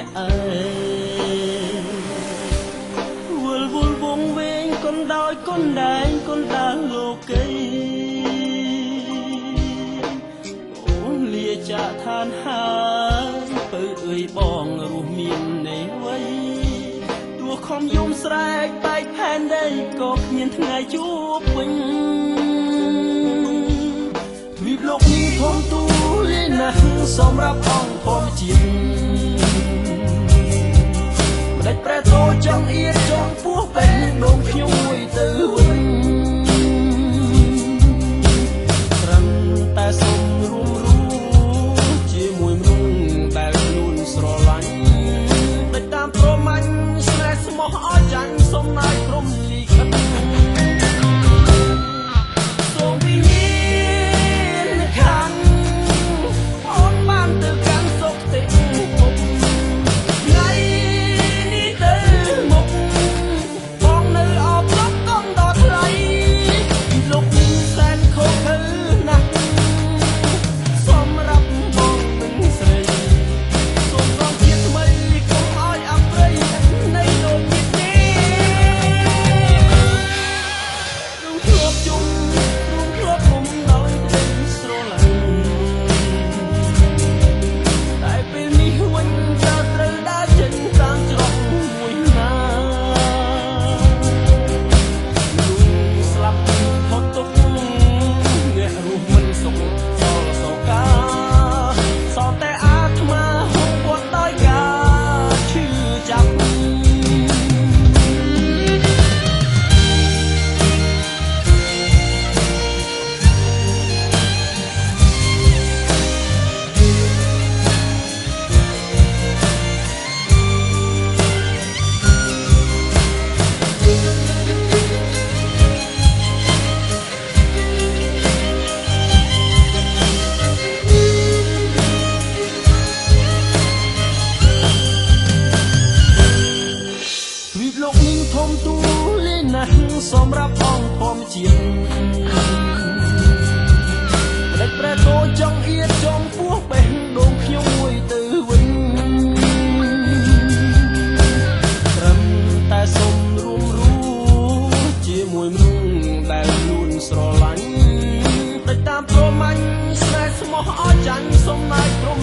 អ្នកអើយវល់វល់វងវែងកុនដោយកុនដែងកុនដើរលោកីអូនលាចាក់ឋានហើយពើអើយបងរស់មាននៃវ័យទោះខំយំស្រែកបែកផែនដីក៏គ្មានថ្ងៃជួបវិញទ្វីបលោកនេះធំទូលាយណាស់សម្រាប់អង្គធម្មជាតិម្ដេចប្រែតោចង់អៀតចង់ពោះបែកដងខ្ញុំមួយទៅវិញត្រឹមតែសុំរួមរស់ជាមួយមនុស្សដែលខ្លួនស្រឡាញ់ដូចតាមព្រមាញ់ស្នេហ៍ស្មោះអស់ចាញ់សុំណាយព្រមលីខិតសូមវិញ្ញាណខាងអូនបានទៅកាន់សុគតិភពថ្ងៃនេះទៅមុខបងនៅអបលប់កុំដល់ថ្លៃលោកនេះសែនខុសទៅណាស់សម្រាប់បងមិនស្រីសូមរងជាតិថ្មីកុំឲ្យអប្រិយនៃលោកនេះទេរួមធ្លាប់ជុំរួមធ្លាប់មុំដោយក្តីស្រឡាញ់តែពេលនេះវិញតើត្រូវដើរចេញតាមច្រកមួយណាស្លាប់ផុតទុកអ្នករស់មិនសុខសល់សោកាសោតែអាត្មាហូបវត្តដោយការឈឺចាប់ទ្វីបលោកនេះធំទូលាយណាស់សម្រាប់អង្គធម្មជាតិម្ដេចប្រែតោចង់អៀតចង់ពោះបេះដូងខ្ញុំមួយទៅវិញត្រឹមតែសុំរួមរស់ជាមួយមនុស្សដែលខ្លួនស្រឡាញ់ដូចតាមព្រមាញ់ស្នេហ៍ស្មោះអស់ចាញ់សុំណាយព្រម